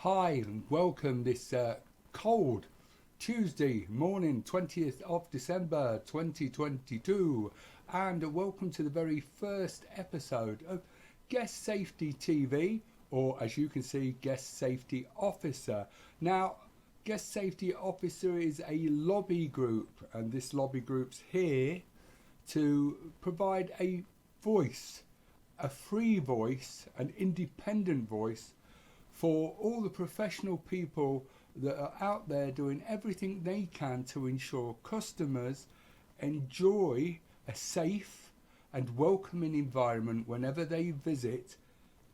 Hi and welcome this cold Tuesday morning, 20th of December 2022, and welcome to the very first episode of Guest Safety TV, or as you can see, Guest Safety Officer. Now, Guest Safety Officer is a lobby group, and this lobby group's here to provide a voice, a free voice, an independent voice for all the professional people that are out there doing everything they can to ensure customers enjoy a safe and welcoming environment whenever they visit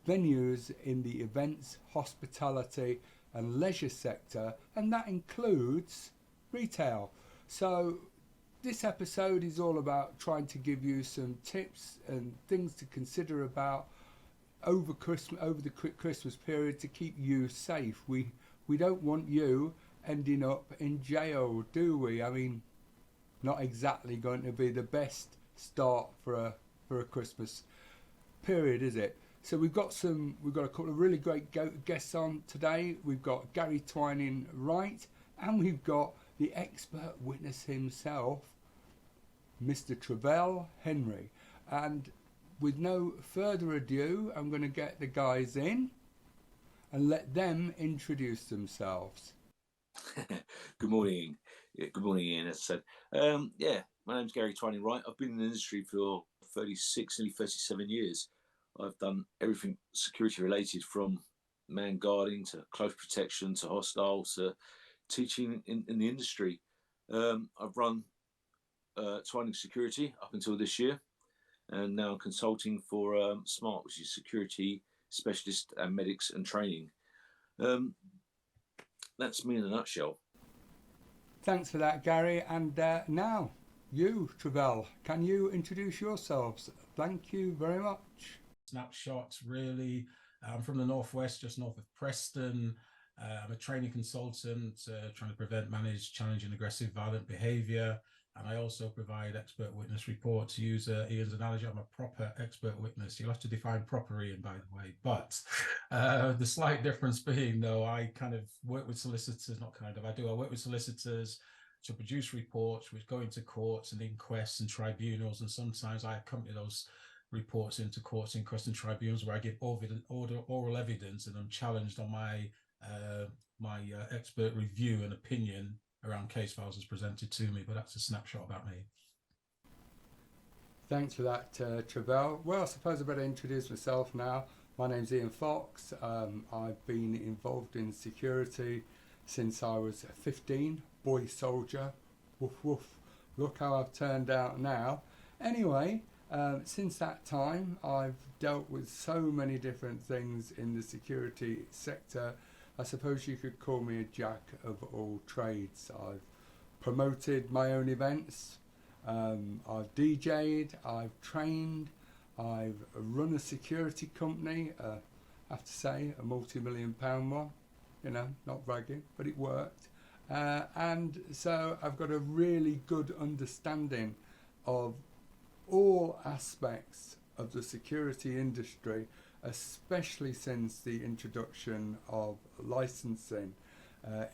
venues in the events, hospitality and leisure sector, and that includes retail. So this episode is all about trying to give you some tips and things to consider about over the Christmas period to keep you safe. We don't want you ending up in jail, do we? I mean, not exactly going to be the best start for a Christmas period, is it? So we've got a couple of really great guests on today. We've got Gary Twining Wright, and we've got the expert witness himself, Mr. Travell Henry. And with no further ado, I'm going to get the guys in and let them introduce themselves. Good morning. Good morning, Ian. As I said, my name's Gary Twining Wright. I've been in the industry for 36, nearly 37 years. I've done everything security related, from man guarding to close protection to hostile to teaching in the industry. I've run Twining Security up until this year, and now consulting for SMART, which is Security Specialist and Medics and Training. That's me in a nutshell. Thanks for that, Gary. And now, you, Travell, can you introduce yourselves? Thank you very much. Snapshot, really. I'm from the Northwest, just north of Preston. I'm a training consultant, trying to prevent, manage, challenging, aggressive, violent behaviour. And I also provide expert witness reports. To use Ian's analogy, I'm a proper expert witness. You'll have to define proper, Ian, by the way. But the slight difference being, though, I kind of work with solicitors, I work with solicitors to produce reports which go into courts and inquests and tribunals. And sometimes I accompany those reports into courts, inquests and tribunals where I give oral evidence, and I'm challenged on my expert review and opinion around case files as presented to me. But that's a snapshot about me. Thanks for that, Travell. Well, I suppose I better introduce myself now. My name's Ian Fox. I've been involved in security since I was 15, boy soldier. Woof woof. Look how I've turned out now. Anyway, since that time, I've dealt with so many different things in the security sector. I suppose you could call me a jack of all trades. I've promoted my own events, I've DJ'd, I've trained, I've run a security company, I have to say a multi-million-pound one, not bragging, but it worked. And so I've got a really good understanding of all aspects of the security industry, especially since the introduction of licensing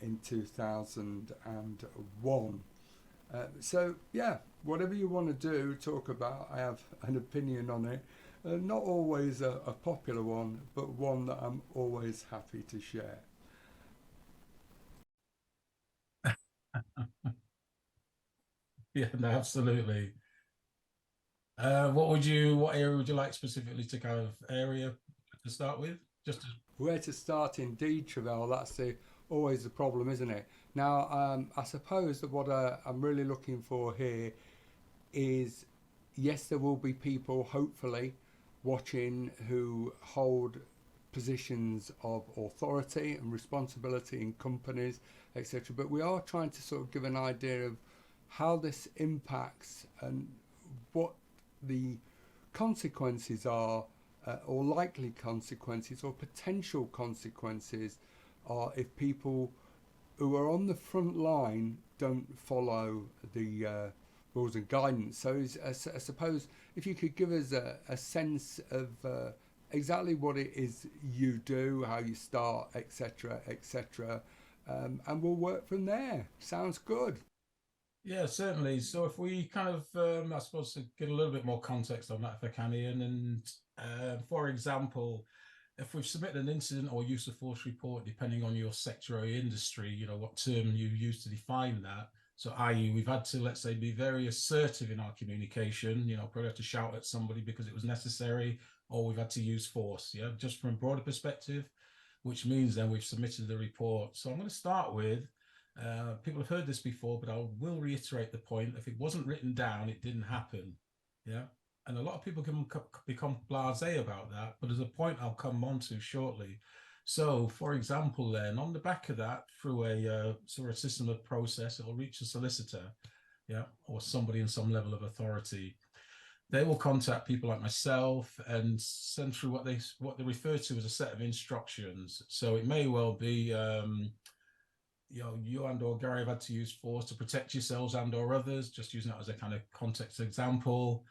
in 2001. So yeah, whatever you want to do, talk about, I have an opinion on it. Not always a popular one, but one that I'm always happy to share. Yeah, no, absolutely. What area would you like specifically to kind of area to start with? Where to start, indeed, Travell. That's always the problem, isn't it? Now, I suppose that what I'm really looking for here is, yes, there will be people, hopefully, watching who hold positions of authority and responsibility in companies, etc. But we are trying to sort of give an idea of how this impacts and what the consequences are, or likely consequences or potential consequences are if people who are on the front line don't follow the rules and guidance. So I suppose if you could give us a sense of exactly what it is you do, how you start, etc., etc., and we'll work from there. Sounds good. Yeah, certainly. So if we kind of, I suppose, to get a little bit more context on that, if I can, Ian, and for example, if we've submitted an incident or use of force report, depending on your sector or your industry, what term you use to define that. So, i.e., we've had to, let's say, be very assertive in our communication, probably have to shout at somebody because it was necessary, or we've had to use force, just from a broader perspective, which means then we've submitted the report. So I'm going to start with people have heard this before, but I will reiterate the point. If it wasn't written down, it didn't happen. Yeah. And a lot of people can become blasé about that, but there's a point I'll come on to shortly. So, for example, then on the back of that, through a sort of system of process, it'll reach a solicitor, yeah, or somebody in some level of authority. They will contact people like myself and send through what they refer to as a set of instructions. So it may well be you and or Gary have had to use force to protect yourselves and or others, just using that as a kind of context example.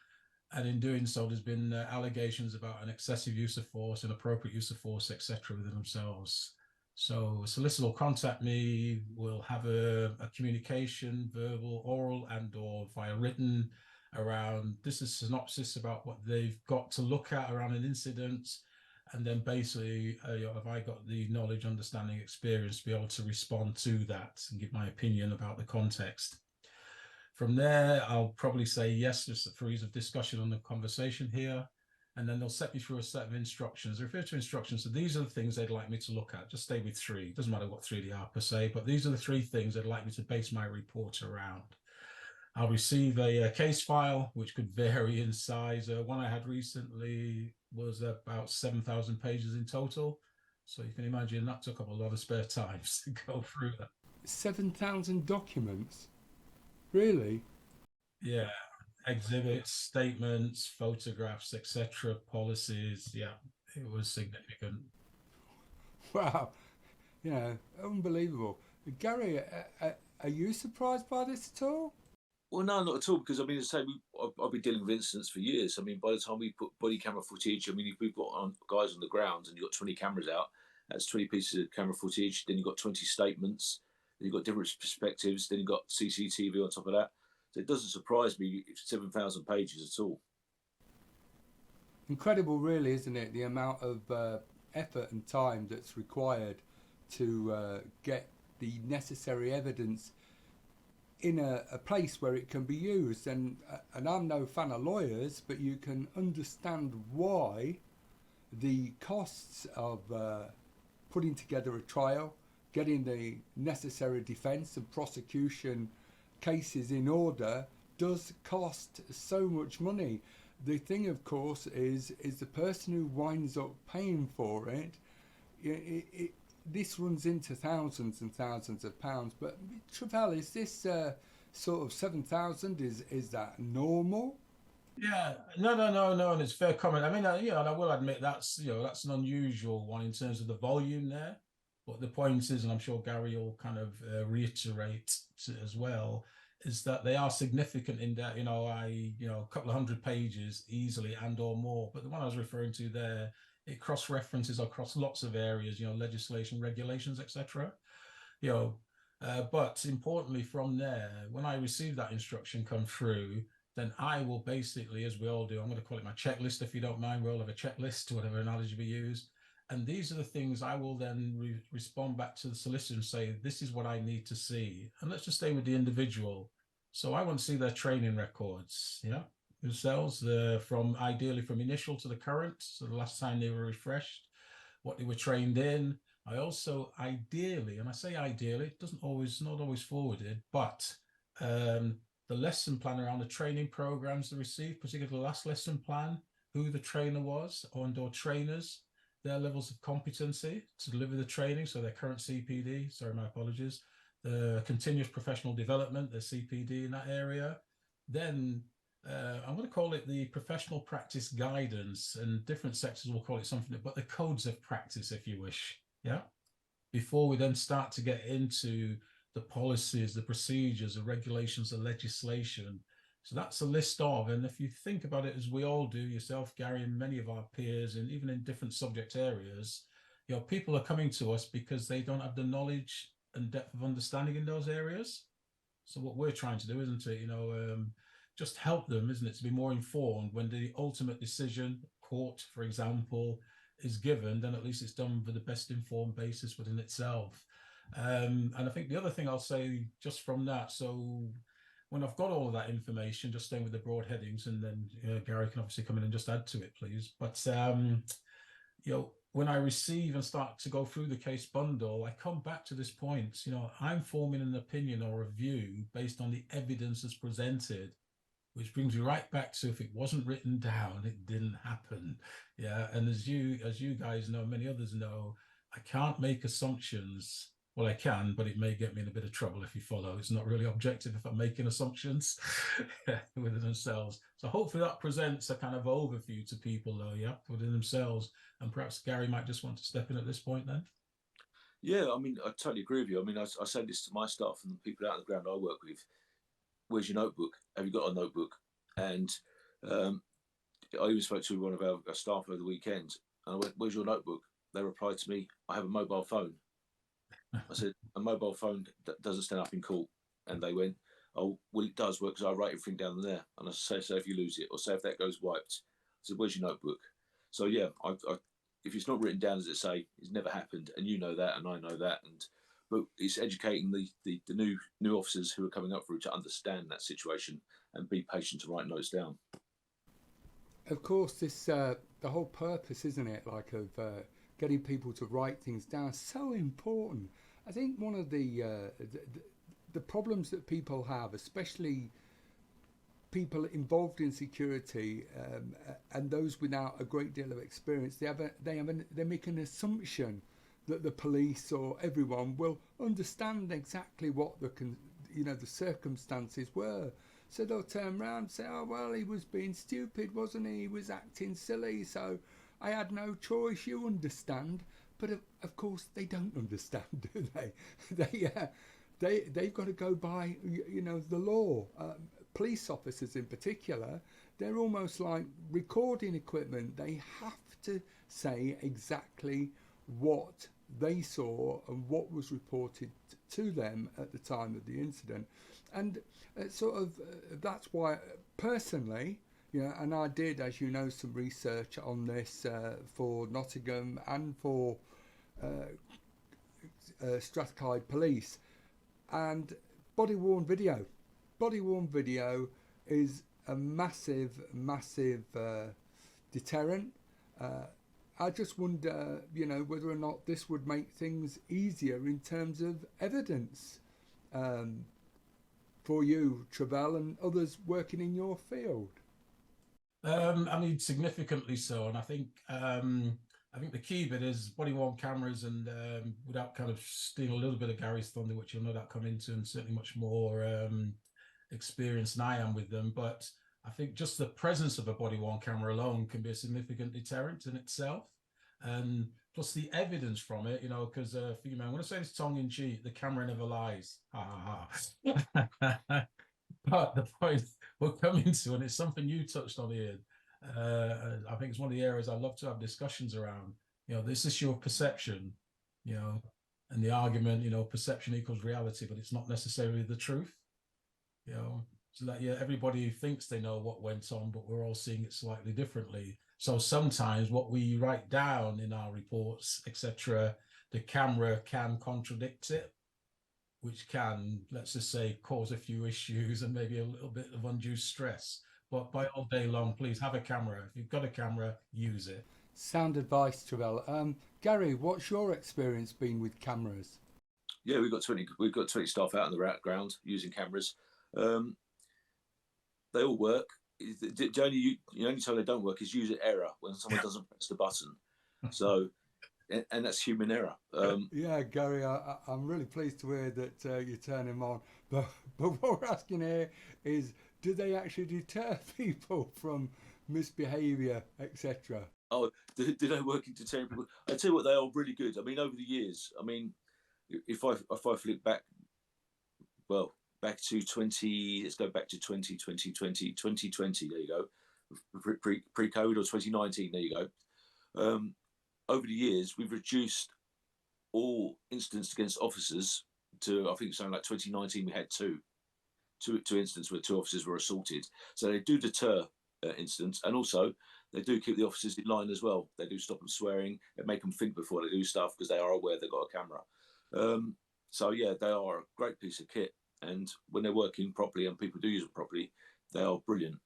And in doing so, there's been allegations about an excessive use of force, inappropriate use of force, etc. within themselves. So a solicitor will contact me, we'll have a communication, verbal, oral, and or via written around, this is a synopsis about what they've got to look at around an incident. And then basically, have I got the knowledge, understanding, experience to be able to respond to that and give my opinion about the context. From there, I'll probably say yes, just for ease of discussion on the conversation here. And then they'll set me through a set of instructions. They refer to instructions. So these are the things they'd like me to look at. Just stay with three. It doesn't matter what three they are per se, but these are the three things they'd like me to base my report around. I'll receive a case file, which could vary in size. One I had recently was about 7,000 pages in total. So you can imagine that took up a lot of spare time to go through that. 7,000 documents? Really? Yeah, exhibits, statements, photographs, etc., policies. Yeah, it was significant. Wow. Unbelievable. Gary, are you surprised by this at all? Well, no, not at all, because I mean, as I say, I've been dealing with incidents for years. I mean, by the time we put body camera footage, I mean, if we've got guys on the ground and you've got 20 cameras out, that's 20 pieces of camera footage. Then you've got 20 statements. Then you've got different perspectives. Then you've got CCTV on top of that. So it doesn't surprise me if 7,000 pages at all. Incredible, really, isn't it? The amount of effort and time that's required to get the necessary evidence in a place where it can be used. And I'm no fan of lawyers, but you can understand why the costs of putting together a trial, getting the necessary defence and prosecution cases in order does cost so much money. The thing, of course, is the person who winds up paying for it. This runs into thousands and thousands of pounds. But Travell, is this sort of 7,000? Is that normal? Yeah, no, and it's fair comment. I mean, and I will admit that's an unusual one in terms of the volume there. But the point is, and I'm sure Gary will kind of reiterate as well, is that they are significant in that, a couple of hundred pages easily and or more. But the one I was referring to there, it cross-references across lots of areas, legislation, regulations, etc. But importantly from there, when I receive that instruction come through, then I will basically, as we all do, I'm going to call it my checklist, if you don't mind. We all have a checklist, whatever analogy we use. And these are the things I will then respond back to the solicitor and say, this is what I need to see. And let's just stay with the individual. So I want to see their training records, themselves, ideally from initial to the current, so the last time they were refreshed, what they were trained in. I also ideally, and I say ideally, it not always forwarded, but the lesson plan around the training programs they received, particularly the last lesson plan, who the trainer was or trainers, their levels of competency to deliver the training, so their current CPD, sorry, my apologies, the continuous professional development, the CPD in that area. Then I'm going to call it the professional practice guidance, and different sectors will call it something, but the codes of practice, if you wish, before we then start to get into the policies, the procedures, the regulations, the legislation. So that's a list of, and if you think about it, as we all do, yourself, Gary, and many of our peers, and even in different subject areas, people are coming to us because they don't have the knowledge and depth of understanding in those areas. So what we're trying to do, isn't it, just help them, isn't it, to be more informed when the ultimate decision, court, for example, is given, then at least it's done for the best informed basis within itself. And I think the other thing I'll say just from that, so when I've got all of that information, just staying with the broad headings, and then Gary can obviously come in and just add to it, please. But when I receive and start to go through the case bundle, I come back to this point. I'm forming an opinion or a view based on the evidence that's presented, which brings me right back to, if it wasn't written down, it didn't happen. Yeah, and as you guys know, many others know, I can't make assumptions. Well, I can, but it may get me in a bit of trouble if you follow. It's not really objective if I'm making assumptions within themselves. So hopefully that presents a kind of overview to people, though, yeah, within themselves. And perhaps Gary might just want to step in at this point then. Yeah, I mean, I totally agree with you. I mean, I say this to my staff and the people out on the ground I work with. Where's your notebook? Have you got a notebook? And I even spoke to one of our staff over the weekend, and I went, "Where's your notebook?" They replied to me, "I have a mobile phone." I said, "A mobile phone doesn't stand up in court." And they went, "Oh, well, it does work because I write everything down there." And I say if you lose it, or say if that goes wiped. I said, "Where's your notebook?" So yeah, if it's not written down, as it say, it's never happened, and you know that, and I know that, but it's educating the new officers who are coming up through to understand that situation and be patient to write notes down. Of course, this the whole purpose, isn't it, like of getting people to write things down, so important. I think one of the problems that people have, especially people involved in security and those without a great deal of experience, they make an assumption that the police or everyone will understand exactly what the circumstances were. So they'll turn around and say, "Oh, well, he was being stupid, wasn't he? He was acting silly, so I had no choice, you understand." But of course they don't understand, do they? They've got to go by the law. Police officers in particular, they're almost like recording equipment. They have to say exactly what they saw and what was reported to them at the time of the incident. And that's why personally, and I did, as you know, some research on this for Nottingham and for Strathclyde Police, and body-worn video is a massive deterrent. I just wonder, whether or not this would make things easier in terms of evidence for you, Travell, and others working in your field. I mean, significantly so, and I think the key bit is body-worn cameras, and without kind of stealing a little bit of Gary's thunder, which you'll no doubt come into, and certainly much more experienced than I am with them, but I think just the presence of a body-worn camera alone can be a significant deterrent in itself, and plus the evidence from it, because I'm going to say this tongue in cheek, the camera never lies. But the point we're coming to, and it's something you touched on, Ian, I think it's one of the areas I love to have discussions around. This issue of perception, and the argument, perception equals reality, but it's not necessarily the truth. So that everybody thinks they know what went on, but we're all seeing it slightly differently. So sometimes what we write down in our reports, etc., the camera can contradict it, which can, let's just say, cause a few issues and maybe a little bit of undue stress. But by all day long, please have a camera. If you've got a camera, use it. Sound advice, Travell. Gary, what's your experience been with cameras? Yeah, we've got 20 staff out on the ground using cameras. They all work. The only time they don't work is user error, when someone doesn't press the button. So, and that's human error. Yeah, Gary, I'm really pleased to hear that you turn them on. But what we're asking here is, do they actually deter people from misbehaviour, etc.? Oh, do they work in deterring people? I tell you what, they are really good. I mean, over the years, if I flick back back to 20. Let's go back to 2020. There you go. Pre-COVID or 2019. There you go. Over the years, we've reduced all incidents against officers to, I think, something like 2019. We had two incidents where 2 officers were assaulted. So they do deter incidents, and also they do keep the officers in line as well. They do stop them swearing. They make them think before they do stuff because they are aware they've got a camera. So yeah, they are a great piece of kit, and when they're working properly and people do use them properly, they are brilliant.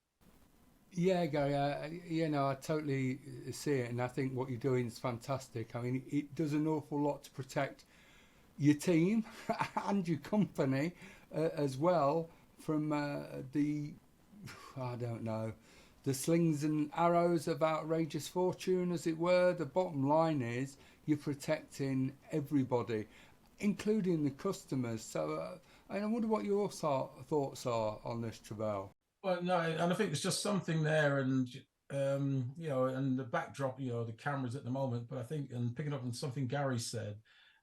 Yeah, Gary, I totally see it, and I think what you're doing is fantastic. I mean, it does an awful lot to protect your team and your company as well from I don't know, the slings and arrows of outrageous fortune, as it were. The bottom line is you're protecting everybody, including the customers. So I wonder what your thoughts are on this, Travell. Well, no, and I think there's just something there, and and the backdrop, the cameras at the moment. But I think, and picking up on something Gary said,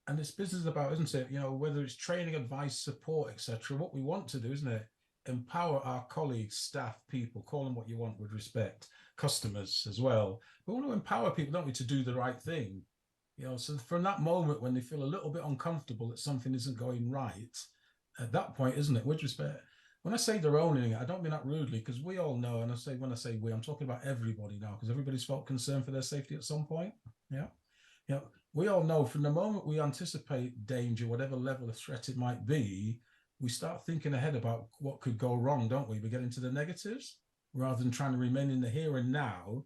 and this business is about, isn't it? Whether it's training, advice, support, etc. What we want to do, isn't it? Empower our colleagues, staff, people, call them what you want with respect, customers as well. We want to empower people, don't we, to do the right thing. So from that moment when they feel a little bit uncomfortable that something isn't going right, at that point, isn't it, with respect. When I say they're owning it, I don't mean that rudely, because we all know, and when I say we, I'm talking about everybody now, because everybody's felt concern for their safety at some point. Yeah. We all know from the moment we anticipate danger, whatever level of threat it might be, we start thinking ahead about what could go wrong, don't we? We get into the negatives rather than trying to remain in the here and now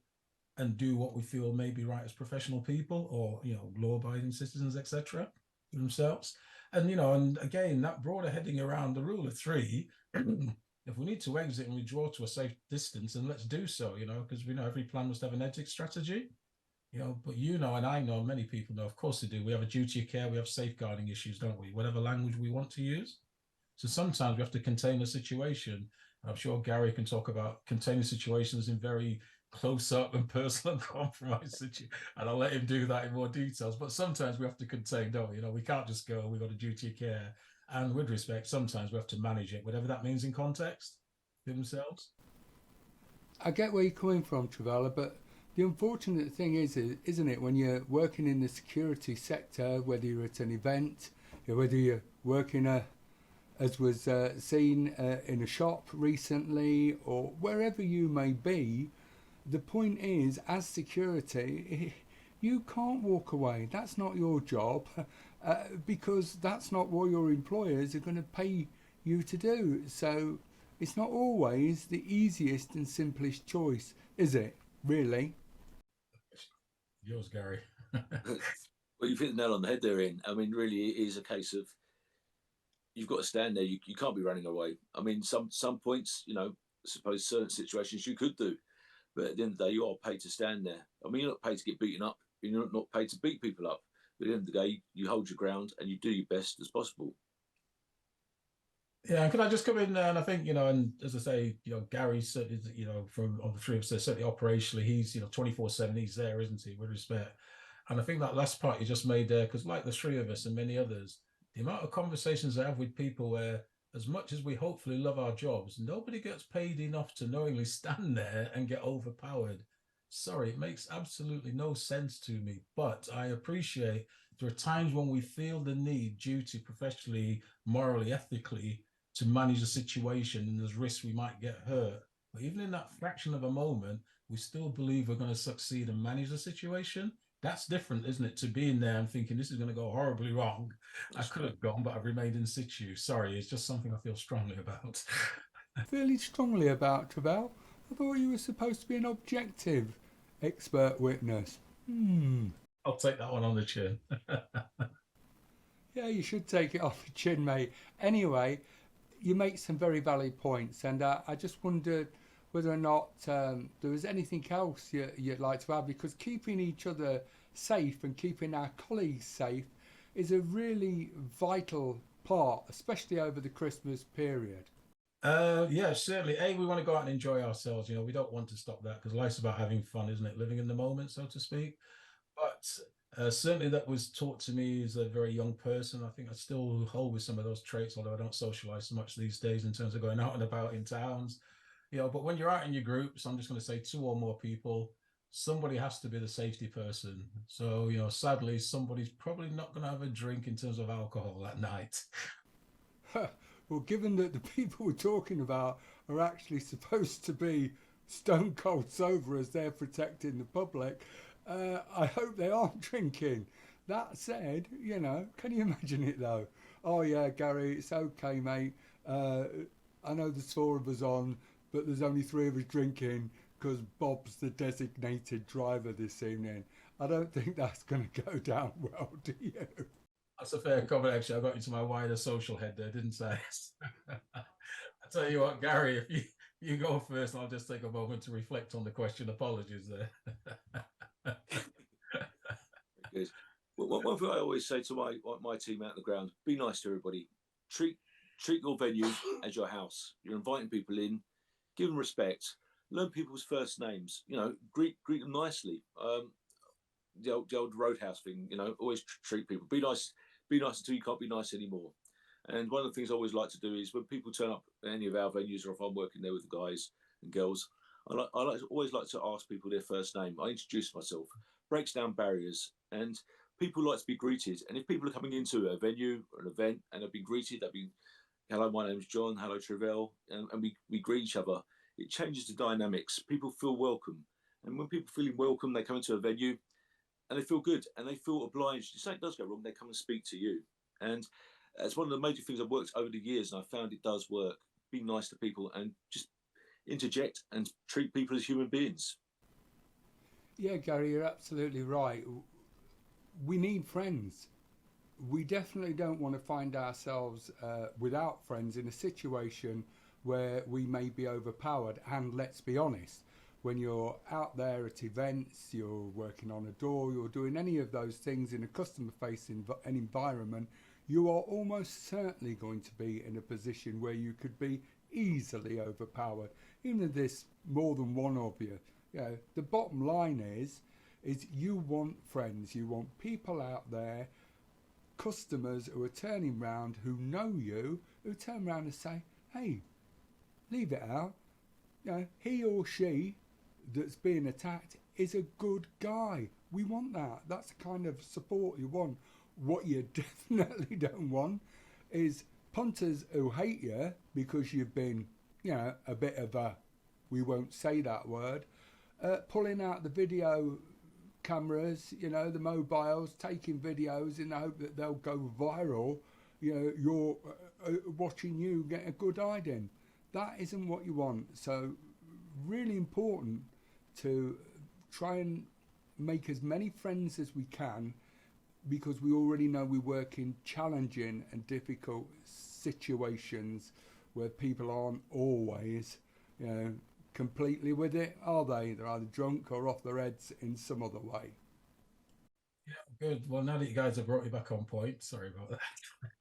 and do what we feel may be right as professional people or, law-abiding citizens, etc. themselves. And, and again, that broader heading around the rule of 3, if we need to exit and withdraw to a safe distance, then let's do so, because we know every plan must have an exit strategy. But and I know, many people know, of course they do. We have a duty of care, we have safeguarding issues, don't we? Whatever language we want to use. So sometimes we have to contain a situation. I'm sure Gary can talk about containing situations in very close up and personal and compromise situation. And I'll let him do that in more details. But sometimes we have to contain, don't we? We can't just go, we've got a duty of care. And with respect, sometimes we have to manage it, whatever that means in context for themselves. I get where you're coming from, Travella, but the unfortunate thing is, isn't it, when you're working in the security sector, whether you're at an event, whether you're working as was seen in a shop recently, or wherever you may be, the point is, as security, you can't walk away. That's not your job, because that's not what your employers are going to pay you to do. So it's not always the easiest and simplest choice, is it, really? Yours, Gary. Well, you've hit the nail on the head there, Ian. I mean, really, it is a case of you've got to stand there. You can't be running away. I mean, some points, I suppose certain situations you could do, but at the end of the day, you are paid to stand there. I mean, you're not paid to get beaten up. You're not paid to beat people up. But at the end of the day, you hold your ground and you do your best as possible. Yeah, can I just come in there? And I think, and as I say, Gary certainly, from on the 3 of us, certainly operationally, he's, 24/7, he's there, isn't he, with respect. And I think that last part you just made there, because like the 3 of us and many others, the amount of conversations I have with people where, as much as we hopefully love our jobs, nobody gets paid enough to knowingly stand there and get overpowered. Sorry, it makes absolutely no sense to me. But I appreciate there are times when we feel the need, due to professionally, morally, ethically, to manage the situation, and there's risks we might get hurt. But even in that fraction of a moment, we still believe we're going to succeed and manage the situation. That's different, isn't it, to being there and thinking this is going to go horribly wrong. I could have gone, but I've remained in situ. Sorry, it's just something I feel strongly about. Fairly strongly about, Travell? I thought you were supposed to be an objective expert witness. I'll take that one on the chin. Yeah, you should take it off the chin, mate. Anyway, you make some very valid points, and I just wondered whether or not there was anything else you'd like to add, because keeping each other safe and keeping our colleagues safe is a really vital part, especially over the Christmas period. Yeah, certainly. We want to go out and enjoy ourselves. We don't want to stop that, because life's about having fun, isn't it? Living in the moment, so to speak. But Certainly, that was taught to me as a very young person. I think I still hold with some of those traits, although I don't socialize so much these days in terms of going out and about in towns. But when you're out in your groups, I'm just going to say two or more people, somebody has to be the safety person. So, sadly, somebody's probably not going to have a drink in terms of alcohol that night. Well, given that the people we're talking about are actually supposed to be stone cold sober as they're protecting the public, I hope they aren't drinking. That said, can you imagine it though? Oh yeah, Gary, it's okay, mate. I know there's four of us on, but there's only three of us drinking because Bob's the designated driver this evening. I don't think that's going to go down well, do you? That's a fair comment, actually. I got into my wider social head there, didn't I? I tell you what, Gary, if you go first, I'll just take a moment to reflect on the question. Apologies there. Good. Well, one thing I always say to my team out on the ground: be nice to everybody. Treat your venue as your house. You're inviting people in. Give them respect. Learn people's first names. Greet them nicely. The old roadhouse thing. Always treat people. Be nice. Be nice until you can't be nice anymore. And one of the things I always like to do is when people turn up at any of our venues, or if I'm working there with the guys and girls, always like to ask people their first name. I introduce myself, breaks down barriers, and people like to be greeted. And if people are coming into a venue or an event and have been greeted, they've been, hello, my name's John, hello, Travell, and we greet each other, it changes the dynamics. People feel welcome. And when people feeling welcome, they come into a venue and they feel good and they feel obliged. If something does go wrong, they come and speak to you. And it's one of the major things I've worked over the years, and I found it does work. Be nice to people and just interject and treat people as human beings. Yeah, Gary, you're absolutely right. We need friends. We definitely don't want to find ourselves without friends in a situation where we may be overpowered. And let's be honest, when you're out there at events, you're working on a door, you're doing any of those things in a customer facing environment, you are almost certainly going to be in a position where you could be easily overpowered, even if there's more than one of you. The bottom line is you want friends, you want people out there, customers who are turning round, who know you, who turn around and say, hey, leave it out. He or she that's being attacked is a good guy. We want that. That's the kind of support you want. What you definitely don't want is punters who hate you because you've been, a bit of a, we won't say that word, pulling out the video cameras, the mobiles, taking videos in the hope that they'll go viral. You're watching you get a good hiding. That isn't what you want. So really important to try and make as many friends as we can, because we already know we work in challenging and difficult situations where people aren't always, completely with it, are they? They're either drunk or off their heads in some other way. Yeah, good. Well, now that you guys have brought me back on point, sorry about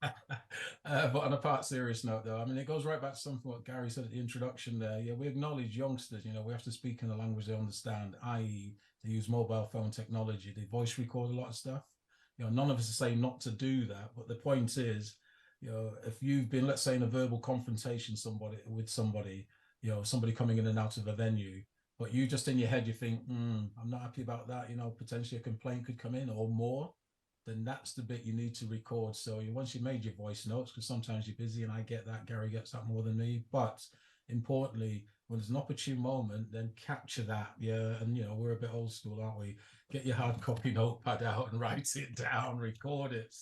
that. But on a part serious note, though, I mean, it goes right back to something what Gary said at the introduction there. Yeah, we acknowledge youngsters, we have to speak in the language they understand, i.e., they use mobile phone technology, they voice record a lot of stuff. None of us are saying not to do that, but the point is, if you've been, let's say, in a verbal confrontation with somebody, somebody coming in and out of a venue, but you just in your head, you think, I'm not happy about that, potentially a complaint could come in or more, then that's the bit you need to record. So once you've made your voice notes, because sometimes you're busy, and I get that, Gary gets that more than me, but importantly, when there's an opportune moment, then capture that. Yeah. And, we're a bit old school, aren't we? Get your hard copy notepad out and write it down, record it,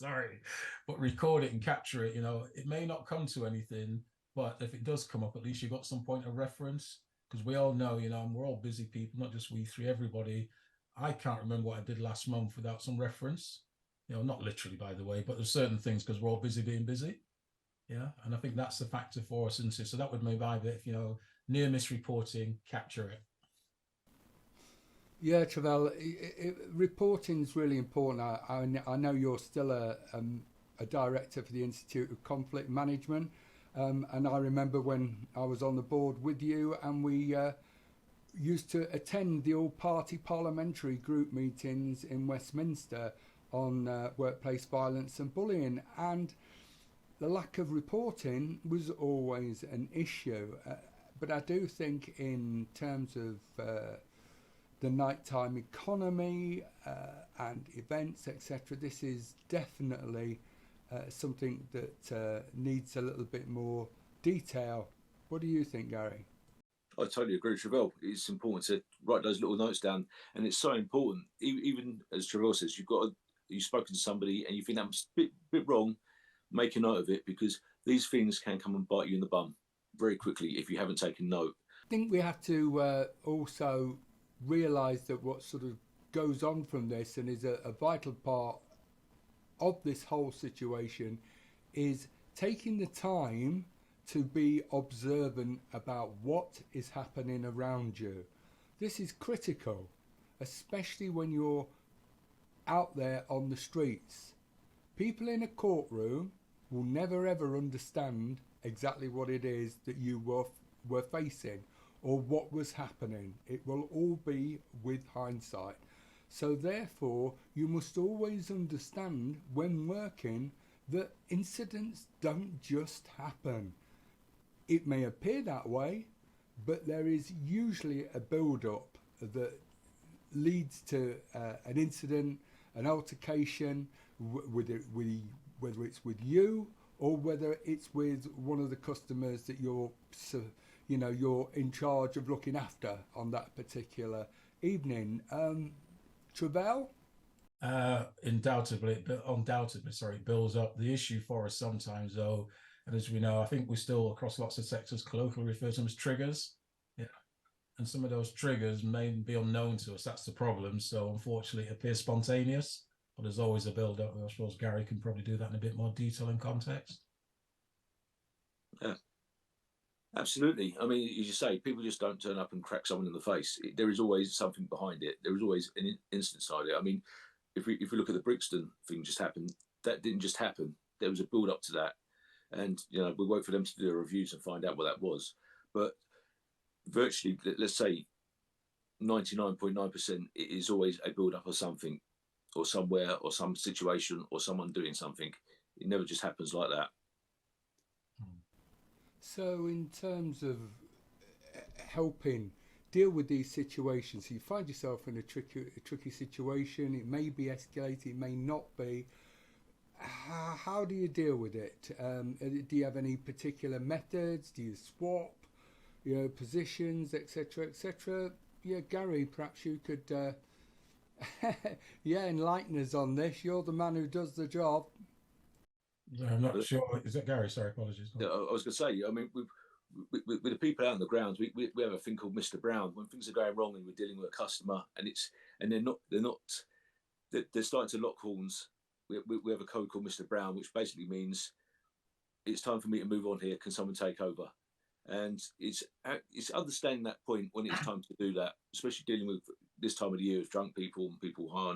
but record it and capture it. It may not come to anything, but if it does come up, at least you've got some point of reference, because we all know, and we're all busy people, not just we three, everybody. I can't remember what I did last month without some reference, not literally, by the way, but there's certain things because we're all busy being busy. Yeah. And I think that's the factor for us, isn't it? So that would move either, if, near miss reporting, capture it. Yeah, Travell, reporting is really important. I know you're still a director for the Institute of Conflict Management, and I remember when I was on the board with you, and we used to attend the all-party parliamentary group meetings in Westminster on workplace violence and bullying, and the lack of reporting was always an issue. But I do think in terms of the nighttime economy and events, etc., this is definitely something that needs a little bit more detail. What do you think, Gary? I totally agree with Travell. It's important to write those little notes down, and it's so important. Even as Travell says, you've spoken to somebody and you think that was a bit wrong. Make a note of it, because these things can come and bite you in the bum very quickly if you haven't taken note. I think we have to also realise that what sort of goes on from this, and is a vital part of this whole situation, is taking the time to be observant about what is happening around you. This is critical, especially when you're out there on the streets. People in a courtroom will never ever understand exactly what it is that you were facing or what was happening. It will all be with hindsight. So therefore, you must always understand when working that incidents don't just happen. It may appear that way, but there is usually a build-up that leads to an incident, an altercation, whether it's with you or whether it's with one of the customers that you're in charge of looking after on that particular evening. Travell? Undoubtedly, it builds up. The issue for us sometimes, though, and as we know, I think we still, across lots of sectors, colloquially refer to them as triggers. Yeah. And some of those triggers may be unknown to us. That's the problem. So unfortunately, it appears spontaneous, but there's always a build-up. I suppose Gary can probably do that in a bit more detail and context. Yeah, absolutely. I mean, as you say, people just don't turn up and crack someone in the face. There is always something behind it. There is always an incident side of it. I mean, if we look at the Brixton thing just happened, that didn't just happen. There was a build-up to that. And, we wait for them to do the reviews and find out what that was. But virtually, let's say 99.9%, it is always a build-up of something, or somewhere, or some situation, or someone doing something. It never just happens like that. So in terms of helping deal with these situations, so you find yourself in a tricky situation, it may be escalated, it may not be. How do you deal with it? Do you have any particular methods? Do you swap, positions, etc., etc.? Yeah, Gary, perhaps you could, enlighten us on this. You're the man who does the job. I'm not sure. Is that Gary? Sorry, apologies. Yeah, I was going to say, I mean, with the people out on the grounds, we have a thing called Mr. Brown. When things are going wrong and we're dealing with a customer, and they're starting to lock horns. We have a code called Mr. Brown, which basically means it's time for me to move on here. Can someone take over? And it's understanding that point when it's time to do that, especially dealing with this time of the year with drunk people and people high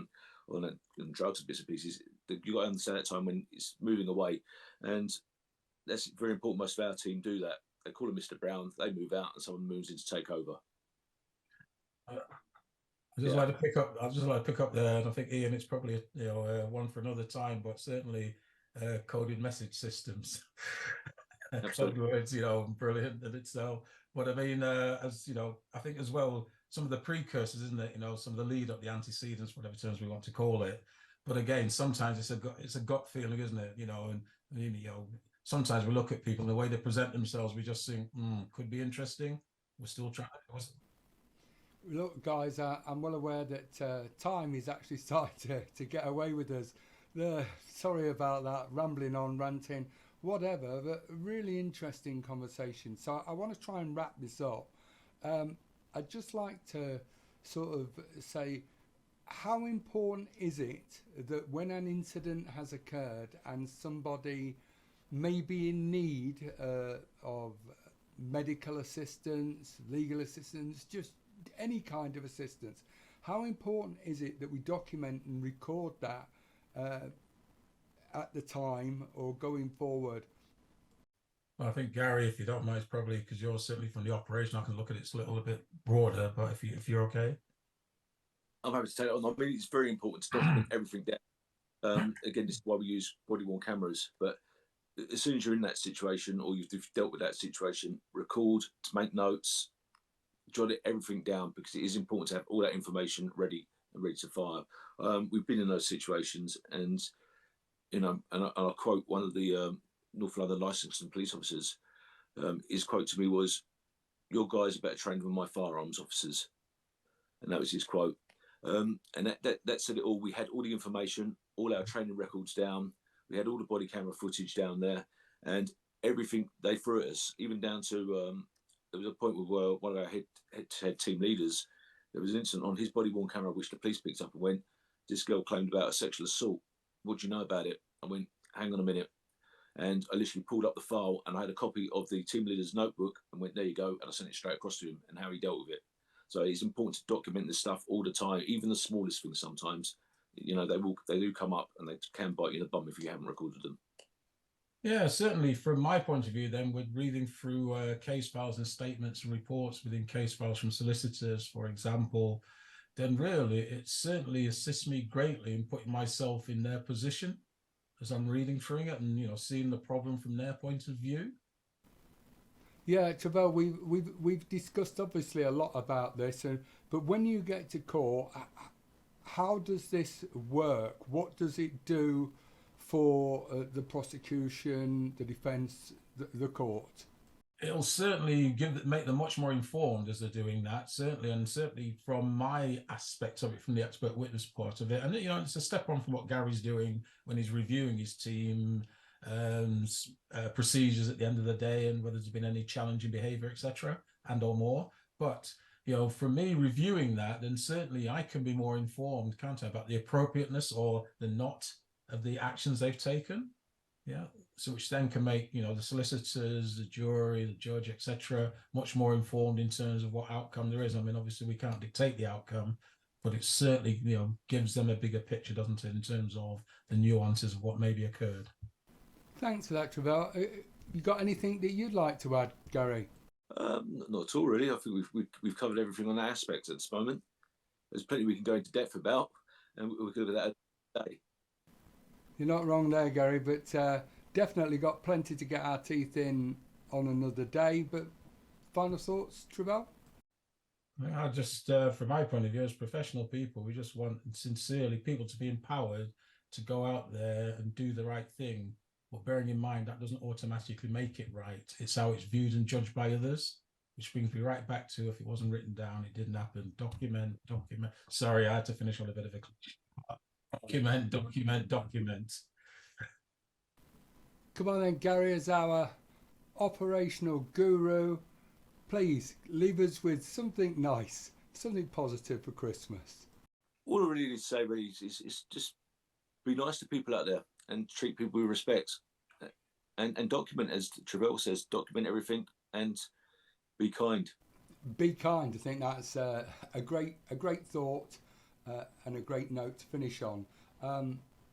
on drugs and bits and pieces. You've got to understand that time when it's moving away. And that's very important. Most of our team do that. They call him Mr. Brown. They move out and someone moves in to take over. I'd just like to pick up there, and I think, Ian, it's probably one for another time, but certainly coded message systems. Code words, brilliant in itself. But I mean, as I think as well, some of the precursors, isn't it? Some of the lead up, the antecedents, whatever terms we want to call it. But again, sometimes it's a gut feeling, isn't it? Sometimes we look at people and the way they present themselves, we just think, could be interesting. We're still trying. Look, guys, I'm well aware that time is actually starting to get away with us. Sorry about that, rambling on, ranting, whatever, but a really interesting conversation. So I want to try and wrap this up. I'd just like to sort of say, how important is it that when an incident has occurred and somebody may be in need of medical assistance, legal assistance, just any kind of assistance, how important is it that we document and record that at the time or going forward? Well, I think Gary, if you don't mind, it's probably because you're certainly from the operation. I can look at it a little bit broader, but if you're okay. I'm happy to take it on. I mean, it's very important to document everything down. Again, this is why we use body-worn cameras. But as soon as you're in that situation, or you've dealt with that situation, record, to make notes, jot it everything down, because it is important to have all that information ready and ready to fire. We've been in those situations, and I'll quote one of the North London licensed police officers. His quote to me was, "Your guys are better trained than my firearms officers," and that was his quote. And that said it all. We had all the information, all our training records down. We had all the body camera footage down there, and everything they threw at us, even down to there was a point where one of our head team leaders, there was an incident on his body worn camera which the police picked up and went, "This girl claimed about a sexual assault. What do you know about it?" I went, "Hang on a minute." And I literally pulled up the file, and I had a copy of the team leader's notebook and went, "There you go." And I sent it straight across to him and how he dealt with it. So it's important to document this stuff all the time, even the smallest things sometimes. They do come up, and they can bite you in the bum if you haven't recorded them. Yeah, certainly from my point of view, then, with reading through case files and statements and reports within case files from solicitors, for example, then really it certainly assists me greatly in putting myself in their position as I'm reading through it and, seeing the problem from their point of view. Yeah, Travell, we've discussed obviously a lot about this, but when you get to court, how does this work? What does it do for the prosecution, the defence, the court? It'll certainly make them much more informed as they're doing that, certainly, and certainly from my aspect of it, from the expert witness part of it. And, it's a step on from what Gary's doing when he's reviewing his team procedures at the end of the day, and whether there's been any challenging behavior, etc., and or more. But for me reviewing that, then certainly I can be more informed, can't I, about the appropriateness or the not of the actions they've taken. Yeah, so which then can make the solicitors, the jury, the judge, etc., much more informed in terms of what outcome there is. I mean, obviously we can't dictate the outcome, but it certainly gives them a bigger picture, doesn't it, in terms of the nuances of what maybe occurred. Thanks for that, Travell. You got anything that you'd like to add, Gary? Not at all, really. I think we've covered everything on that aspect at this moment. There's plenty we can go into depth about, and we could look at that today. You're not wrong there, Gary, but definitely got plenty to get our teeth in on another day. But final thoughts, Travell? I just, from my point of view, as professional people, we just want sincerely people to be empowered to go out there and do the right thing. But bearing in mind that doesn't automatically make it right. It's how it's viewed and judged by others, which brings me right back to, if it wasn't written down, it didn't happen. Document. Sorry, I had to finish on a bit of a document. Come on then, Gary, as our operational guru, please leave us with something nice, something positive for Christmas. All I really need to say really is just be nice to people out there and treat people with respect, and document, as Travell says, document everything and be kind. Be kind. I think that's a great thought and a great note to finish on.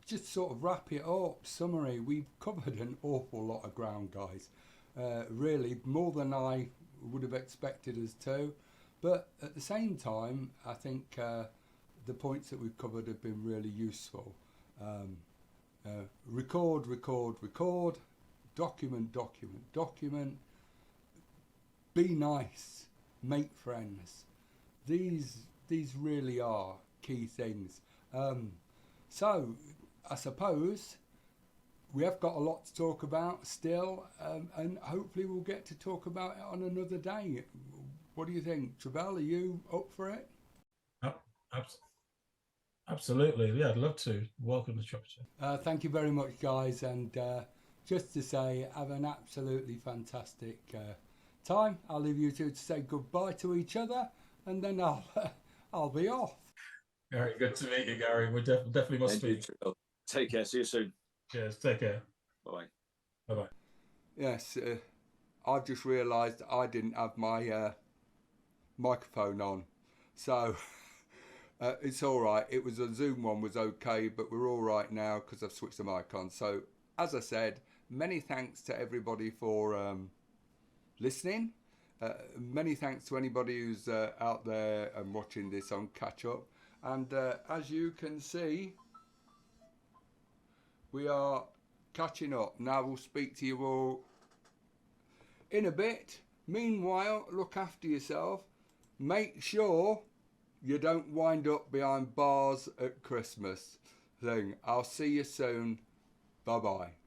Just sort of wrap it up. Summary: we've covered an awful lot of ground, guys. Really, more than I would have expected us to. But at the same time, I think the points that we've covered have been really useful. Record, document. Be nice, make friends. These really are key things. So I suppose we have got a lot to talk about still, and hopefully we'll get to talk about it on another day. What do you think, Travell? Are you up for it? Absolutely, yeah, I'd love to. Welcome to Chopper. Thank you very much, guys, and just to say, have an absolutely fantastic time. I'll leave you two to say goodbye to each other, and then I'll be off. Very good to meet you, Gary. We definitely must speak. Take care. See you soon. Cheers. Take care. Bye. Bye. Yes, I've just realised I didn't have my microphone on, so it's all right. It was a Zoom one was okay, but we're all right now because I've switched the mic on. So as I said, many thanks to everybody for listening. Many thanks to anybody who's out there and watching this on catch up. And as you can see, we are catching up. Now we'll speak to you all in a bit. Meanwhile, look after yourself. Make sure you don't wind up behind bars at Christmas thing. I'll see you soon. Bye bye.